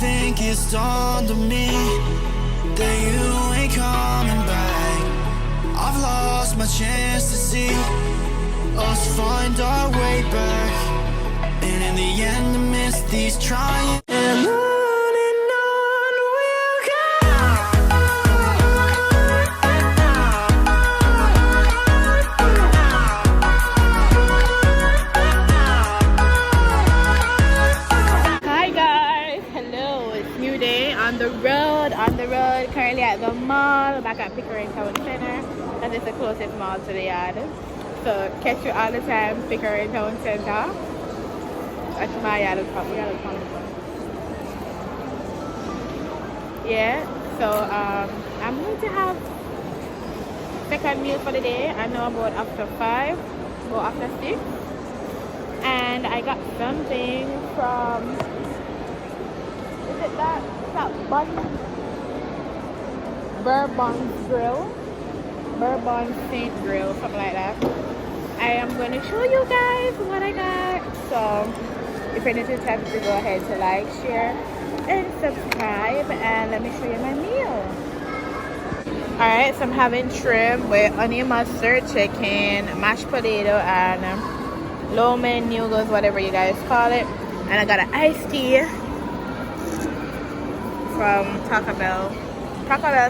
think it's dawned on me that you ain't coming back. I've lost my chance to see us find our way back, and in the end I miss these trying. And on we'll go. Hi guys, hello, it's new day on the road, currently at the mall, back at Pickering Town Center, and it's the closest mall to the yard. So catch you all the time, Pickering Town Center. That's my yard, probably. Yeah, so I'm going to have second meal for the day. I know about after 5 or after 6. And I got something from, is it that Bourbon's Grill? Bourbon Saint Grill, something like that. I am going to show you guys what I got. So if anything happens, to go ahead to like, share, and subscribe, and let me show you my meal. Alright, so I'm having shrimp with onion mustard, chicken, mashed potato, and lo mein noodles, whatever you guys call it. And I got an iced tea from Taco Bell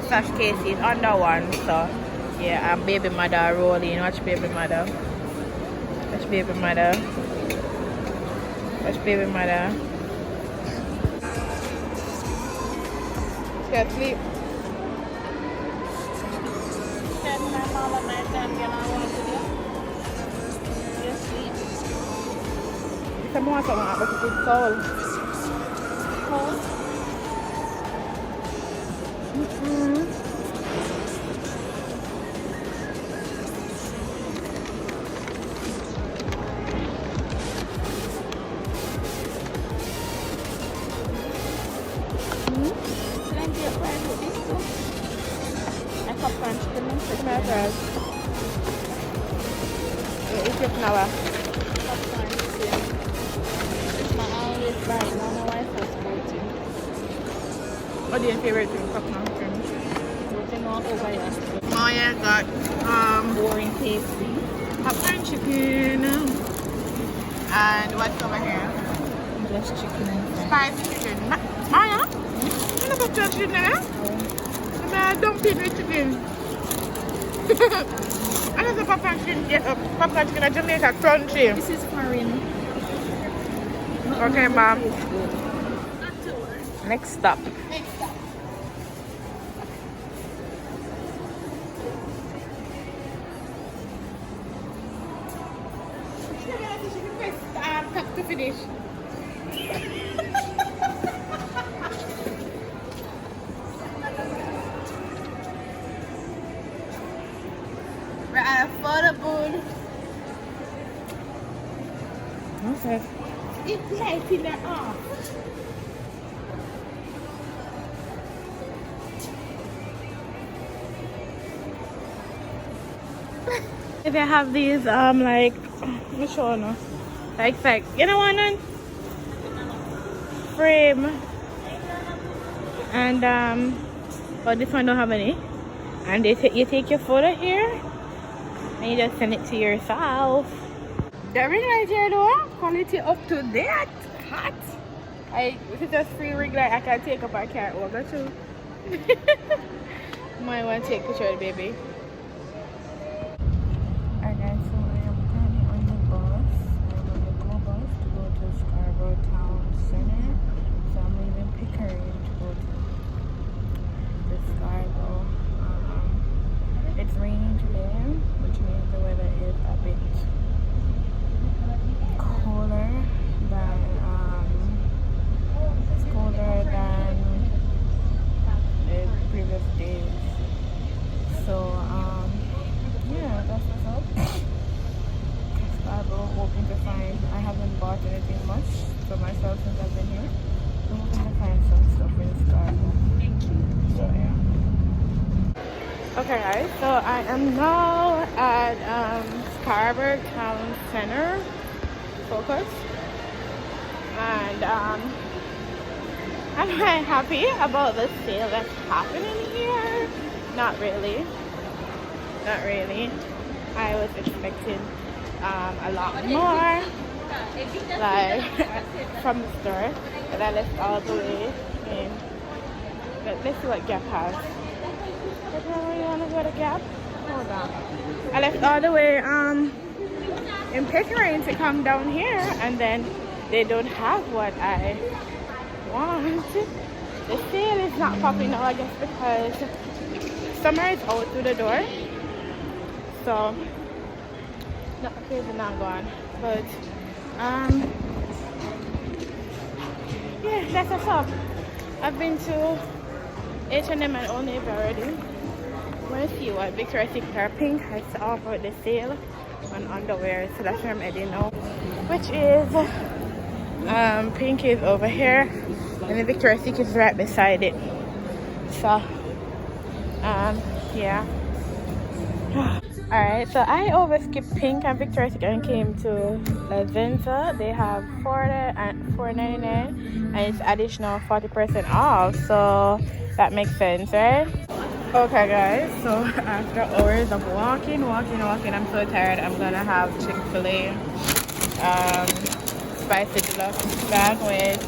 slash Casey's under one. So yeah, I'm baby mother rolling. Watch baby mother. Watch baby mother. Watch baby mother. She asleep. Someone but it's cold. Cold? What do your favorite thing? Popcorn chicken. Oh yeah, got boring tasty. popcorn chicken. And what's over here? Just chicken and Spicy chicken. Maya? You know popcorn chicken there? I don't feed with chicken. And it's a popcorn chicken. Yeah, popcorn chicken in Jamaica, crunchy. this is foreign. Okay, ma'am. Next stop. To finish. We're at a photo booth. Okay. It's lighting it off. If I have these, like, let me show you. Like, you know what, frame, and but this one don't have any. And you take your photo here, and you just send it to yourself. The ring light here though, quality up to that. Hot. If it's just free ring light, I can take up, I can't over too. Might want to take a picture of the baby. Alright guys, so I am currently on the bus. I'm on the go bus to go to Scarborough Town Center. So I'm leaving Pickering to go to Scarborough. It's raining today, which means the weather is a bit colder than the previous days. So yeah, that's what's up. Scarborough, hoping to find, I haven't bought anything much for myself since I've been here. So hoping to find some stuff in Scarborough. Thank you. So yeah. Okay guys, so I am now at Scarborough Town Center, Focus, and I Am I happy about the sale that's happening here? Not really. Not really. I was expecting a lot more, like from the store, but I left all the way in. But let's see what Gap has. You wanna go to Gap? Hold on. I left all the way in Pickering to come down here, and then they don't have what I want. The sale is not popping now, I guess, because summer is out through the door. So not crazy, not gone. But yeah, that's what's up. I've been to H&M and Old Navy already. Let's see what Victoria's Secret are pink. I saw about the sale on underwear, so that's where I'm heading now. Which is pink is over here, and the Victoria's Secret is right beside it. So yeah. Alright, so I overskipped pink and Victoria's Secret and came to Lazenza. They have $4.99 and it's additional 40% off, so that makes sense, right? Okay guys, so after hours of walking, I'm so tired. I'm gonna have Chick-fil-A spicy deluxe sandwich.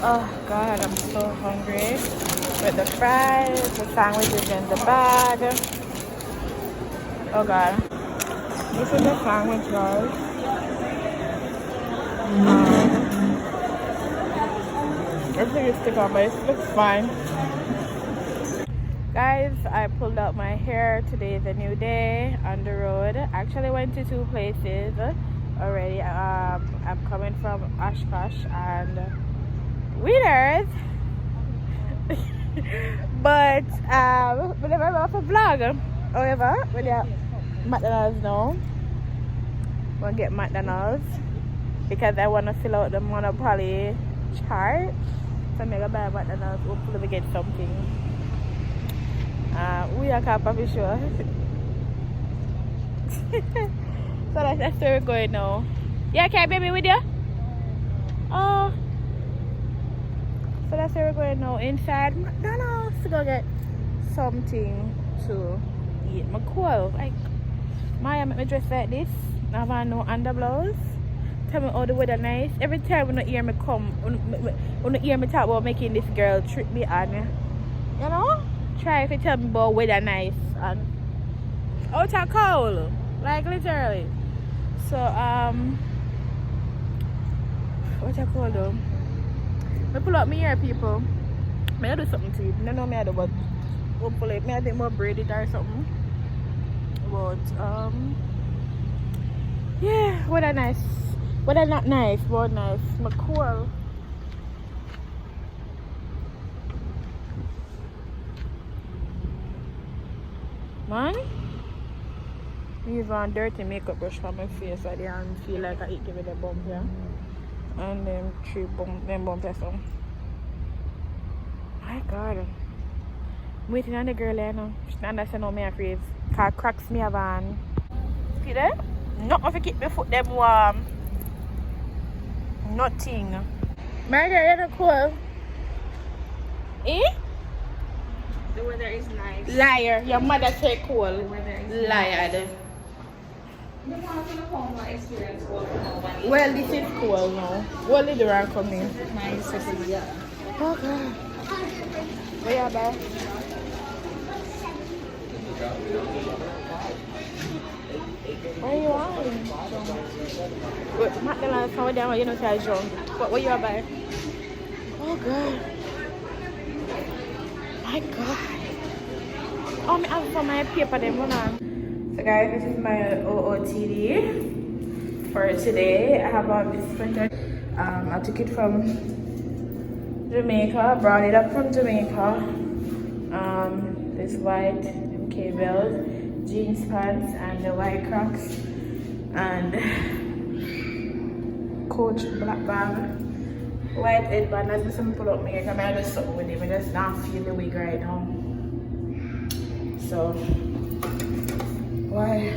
Oh god, I'm so hungry. With the fries, the sandwich is in the bag. Oh god, this is the sandwich, guys. Everything is stick on, but it looks fine. Guys, I pulled out my hair. Today is a new day on the road. Actually went to 2 places already. I'm coming from Oshkosh and Winners. But we never go for vlog. However, with the McDonald's now. I'm gonna get McDonald's because I wanna fill out the Monopoly chart. So I'm gonna buy McDonald's. Hopefully we get something. We are for sure. So that's where we're going now. Yeah, okay, baby, with you? Oh. So that's where we're going now. Inside McDonald's to go get something to eat. I'm cool. Like, Maya make me dress like this. I have no underblouse. Tell me, oh, the weather nice. Every time when you hear me come, when you hear me talk about making this girl trip me on, you know? Try if you tell me about weather nice and out and cold, like literally. So what I call them? I pull up my hair, people. May I do something to it? I know me I do, but hopefully may I think more braid it or something. But yeah, weather nice. Weather not nice, but nice. I'm cool. Man, I use one dirty makeup brush for my face so I don't feel like I give it a bump here. And then 3 bump or something. My god. I'm waiting on the girl here now. She don't understand how me crave. Cause cracks me a van. See there? Nothing to keep my foot them warm. Nothing. My girl, you're not cool. Eh? The weather is nice. Liar. Your mother say cool. The weather is Liar. Well, this is cool now. What is the rank for me? nice. Okay. Where you by? What are you on? Wait, McDonald's, how down, you know, say drunk. What you by? Oh, God. My God. Oh, me have for my paper them one on. So guys, this is my OOTD for today. I have on this sweater. I took it from Jamaica, brought it up from Jamaica. This white MK belt, jeans pants, and the white Crocs, and Coach black bag. White headband. As some pull up my hair, because I just something with it. I just not feel the wig right now. So, why?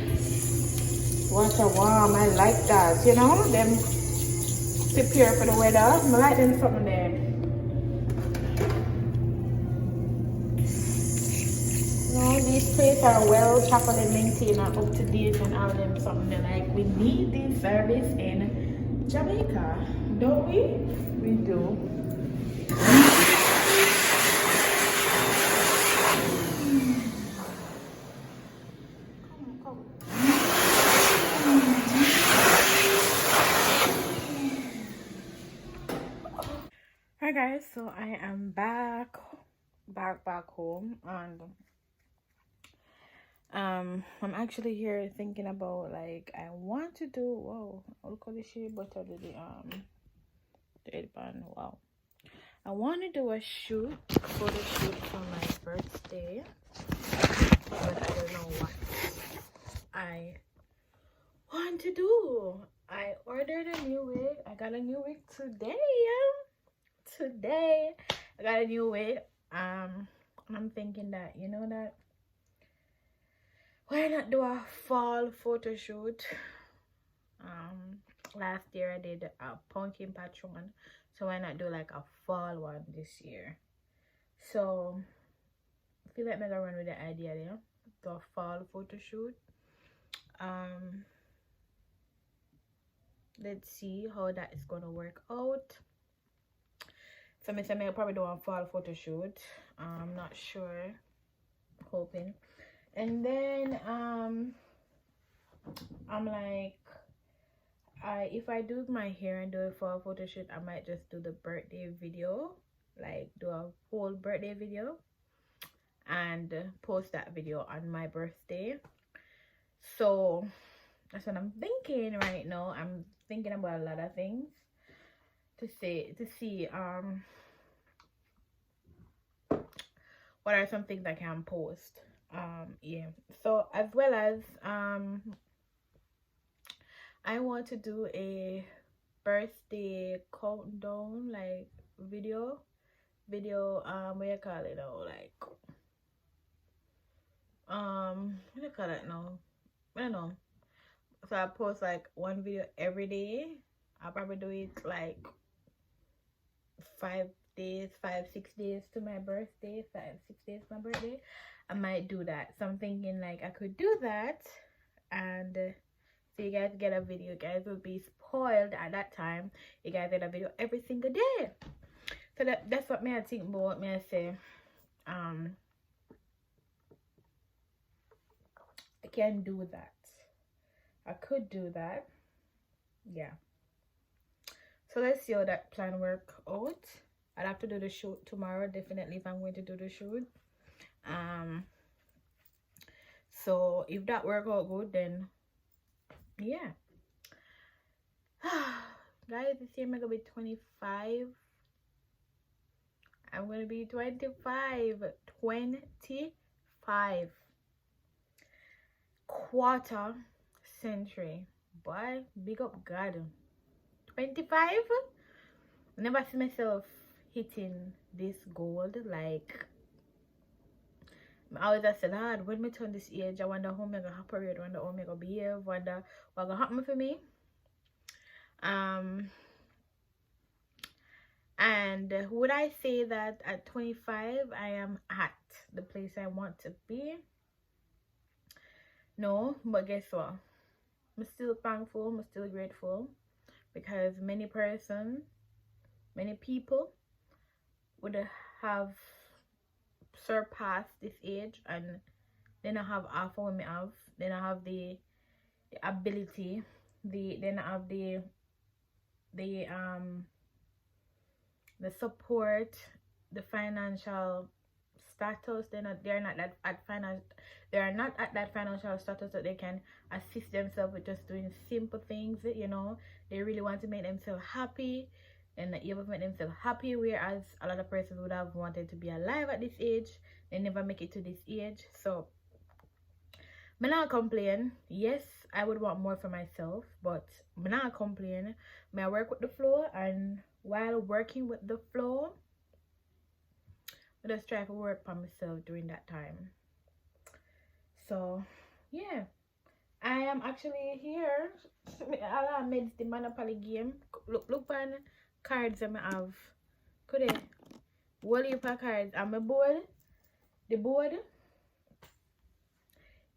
Water warm, I like that, you know? Them prepare for the weather. I like them something there. No, these plates are well properly maintained and up to date and all them something like we need this service in Jamaica, don't we? We do. Hi guys, so I am back home, and I'm actually here thinking about, like, I want to do, whoa, look at the shape, but I did the headband. Wow, I want to do a photo shoot for my birthday, but I don't know what I want to do. I ordered a new wig. I got a new wig today. I got a new wig. And I'm thinking that, you know, that why not do a fall photo shoot? Last year I did a pumpkin patch one, so why not do like a fall one this year? So I feel like I'm gonna run with the idea there, do a fall photo shoot. Let's see how that is gonna work out. So I'll probably do a fall photo shoot. I'm not sure, hoping. And then I'm like, if I do my hair and do a fall photo shoot, I might just do the birthday video, like do a whole birthday video and post that video on my birthday. So that's what I'm thinking right now. I'm thinking about a lot of things to see what are some things I can post. Yeah, so as well as I want to do a birthday countdown, like video what do you call it now, like what do you call it now, I don't know. So I post like one video every day. I'll probably do it like 5-6 days to my birthday. 5-6 days to my birthday. I might do that. So I'm thinking like I could do that, and so you guys get a video. You guys will be spoiled at that time. You guys get a video every single day. So that's what me I think about. Me I say I can do that. I could do that. Yeah. So let's see how that plan work out. I'll have to do the shoot tomorrow, definitely, if I'm going to do the shoot. So if that work out good, then yeah. Guys, this year I'm gonna be 25. I'm gonna be 25. 25 quarter century. Boy, big up God. 25. I never see myself hitting this goal. Like, I always said, Lord, when me turn this age, I wonder how I'm gonna operate, wonder how I'm gonna behave, wonder what gonna happen for me. And would I say that at 25 I am at the place I want to be? No, but guess what? I'm still thankful, I'm still grateful, because many people would have surpassed this age and they don't have half of what me have. They don't have the ability, they don't have the support, the financial status. They are not at that financial status that they can assist themselves with just doing simple things. You know, they really want to make themselves happy and able to make themselves happy, whereas a lot of persons would have wanted to be alive at this age. They never make it to this age. So I'm not complain. Yes, I would want more for myself, but I'm not complain. I work with the flow, and while working with the flow, I just try to work for myself during that time. So yeah, I am actually here. I made the Monopoly game. Look on cards I have. Could I? What heap of cards? I'm a board. The board.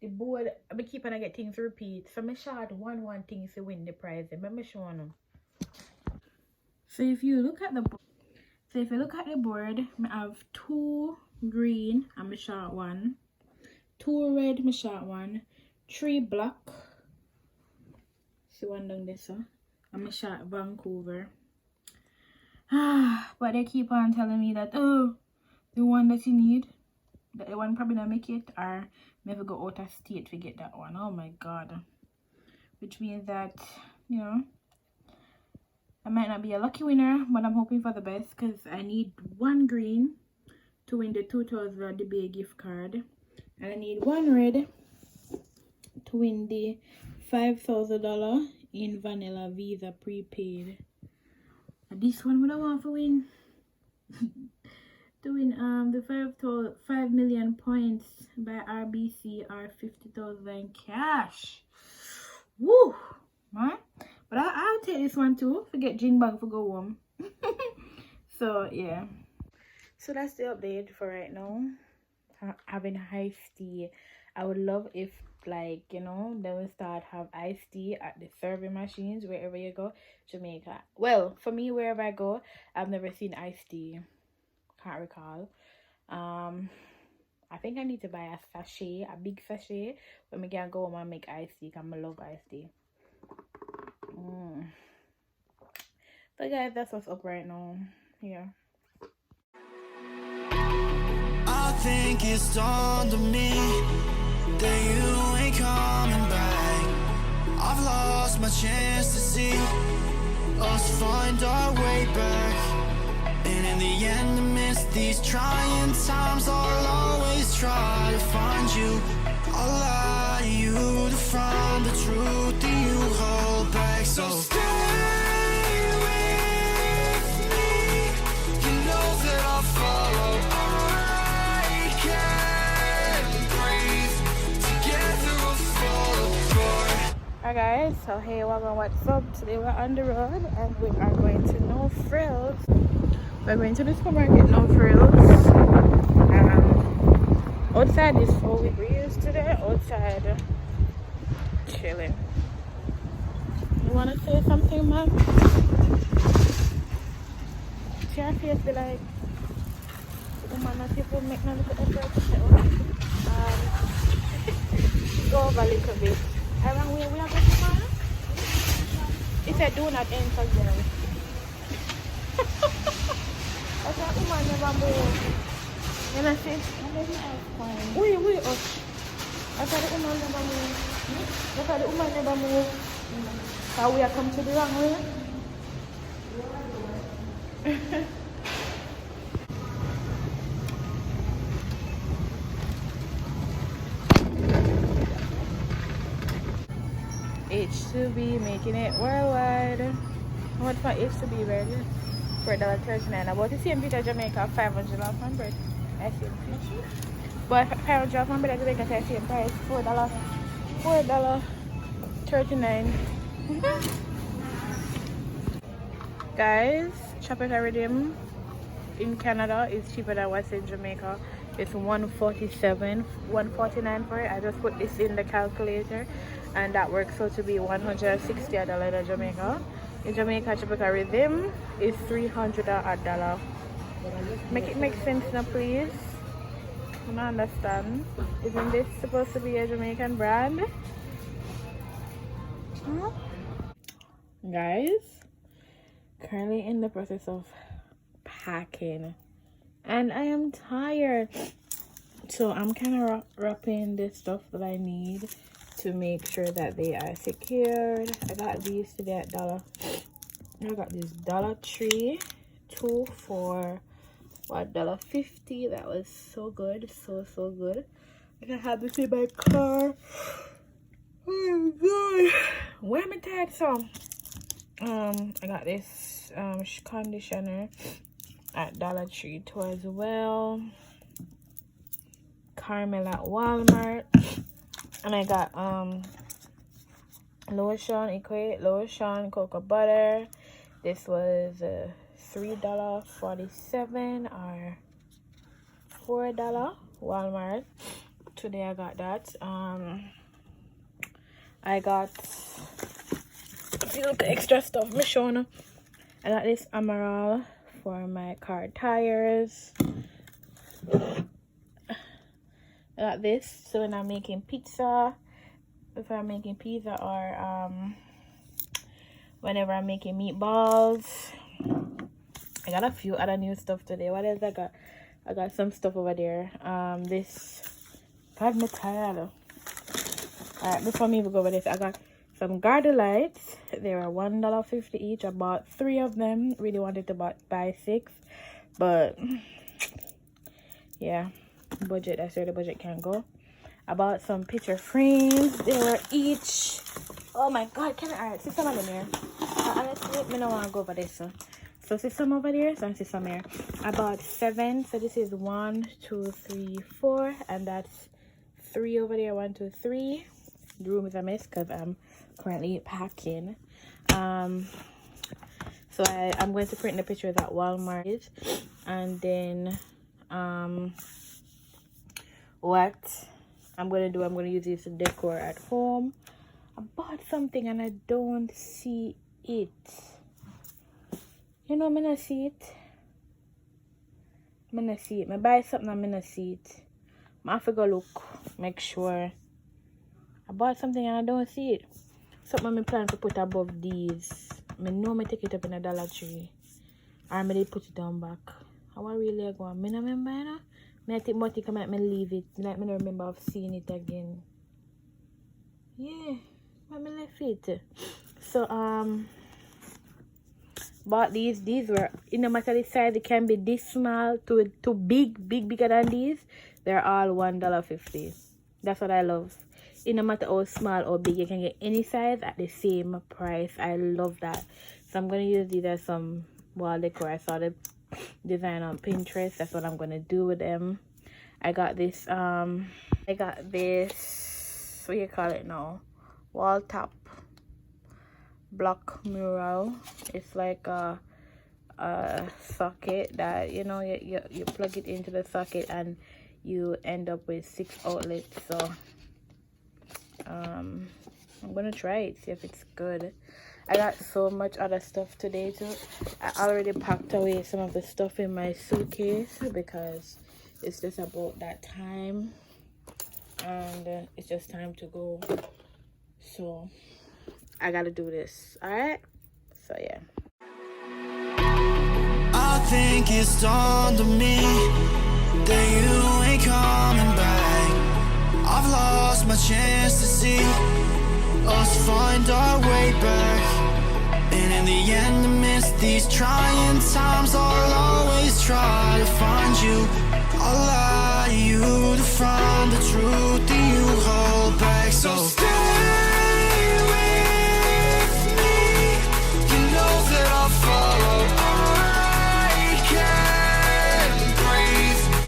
the board, I keep on get things repeat. So I short one thing to win the prize. Let me show you. So if you look at the board, I have 2 green and my short one, 2 red, my short one, 3 black. See one down there, so I'm my short Vancouver. But they keep on telling me that, oh, the one that you need, that the one probably not make it, or never go out of state to get that one. Oh my god. Which means that, you know, I might not be a lucky winner, but I'm hoping for the best because I need 1 green to win the $2,000 DBA gift card, and I need 1 red to win the $5,000 in Vanilla Visa prepaid. And this one would I want to win to win the 5 million points by RBC or 50,000 cash. Woo, man! But I'll take this one too. Forget gin bag for go home. So yeah. So that's the update for right now. Having iced tea. I would love if, like, you know, they will start have iced tea at the serving machines wherever you go. Jamaica. Well, for me, wherever I go, I've never seen iced tea. Can't recall. I think I need to buy a sachet, a big sachet, when we can go home and make iced tea. Cause I love iced tea. But guys, that's what's up right now. Yeah. I think it's dawned on me that you ain't coming back. I've lost my chance to see us find our way back. And in the end, amidst these trying times, I'll always try to find you. I'll allow you to find the truth that you hold back. So stay with me. You know that I'll follow. I can't breathe. Together we'll fall apart. Alright guys, so hey, welcome, what's up? Today we're on the road and we are going to No Frills. We're going to the supermarket, No Frills. Outside is 4 degrees today. Outside chilling. You want to say something, man? See your face be like, woman, not people make no little effort to say, go over a little bit. I rang we are going to man. He said do not enter there. I said, woman never move. And I said, wait, I said the woman never move. I said the woman never move. So we are come to the wrong way. H2B making it worldwide. How much for H2B burger? $4.39. About the same pizza Jamaica, 500 off on bread. I see. But 500 off on bread Jamaica, I see the price. $4.39. Guys, Tropical Rhythm in Canada is cheaper than what's in Jamaica. It's $149 for it. I just put this in the calculator and that works out to be $160 in Jamaica. In Jamaica, Tropical Rhythm is $300. Make it make sense now, please. I don't understand. Isn't this supposed to be a Jamaican brand? Huh? Guys, currently in the process of packing and I am tired, so I'm kind of wrapping the stuff that I need to make sure that they are secured. I got these today at Dollar. I got this Dollar Tree 2 for what, $1.50. That was so good, so good. I can have this in my car. Oh my god, where am I tired from? I got this conditioner at Dollar Tree 2 as well. Caramel at Walmart. And I got lotion, Equate lotion, cocoa butter. This was $3.47 or $4 Walmart. $2 today I got that. I got a few extra stuff. I'm showing you. I got this Amaral for my car tires. I got this so when I'm making pizza, if I'm making pizza, or whenever I'm making meatballs. I got a few other new stuff today. What else I got? I got some stuff over there. This, God, me tired. Alright, before me even go over this, I got some garden lights. They were $1.50 each. I bought 3 of them. Really wanted to buy 6, but yeah, budget. That's where the budget can go. I bought some picture frames. They were each, oh my God, can I? Alright, see some of them here. Honestly, me don't want to go over this. So see some over there, so I see some here. I bought 7. So this is 1, 2, 3, 4, and that's 3 over there. 1, 2, 3. The room is a mess because I'm currently packing. So I'm going to print the pictures at Walmart, and then what I'm going to do, I'm going to use this to decor at home. I bought something and I don't see it. You know, I'm gonna see it. I'm gonna see it. I buy something, I'm gonna see it. I have to go look, make sure. I bought something and I don't see it. Something I plan to put above these. I know I take it up in a Dollar Tree. Or I may put it down back. How I really go? I don't remember, you know? I think more thing I might leave it. Like, I don't remember of seeing it again. Yeah, I left it. So, bought these were, in no matter the size, it can be this small to bigger than these. They're all $1.50. That's what I love. In no matter how small or big, you can get any size at the same price. I love that. So I'm gonna use these as some wall decor. I saw the design on Pinterest. That's what I'm gonna do with them. I got this what do you call it now, wall top block mural. It's like a socket that, you know, you plug it into the socket and you end up with 6 outlets. So I'm gonna try it, see if it's good. I got so much other stuff today too. I already packed away some of the stuff in my suitcase because it's just about that time, and it's just time to go. So I gotta do this. All right, so yeah. I think it's dawned on me that you ain't coming back. I've lost my chance to see us find our way back. And in the end, amidst these trying times, I'll always try to find you. I'll lie to you to find the truth.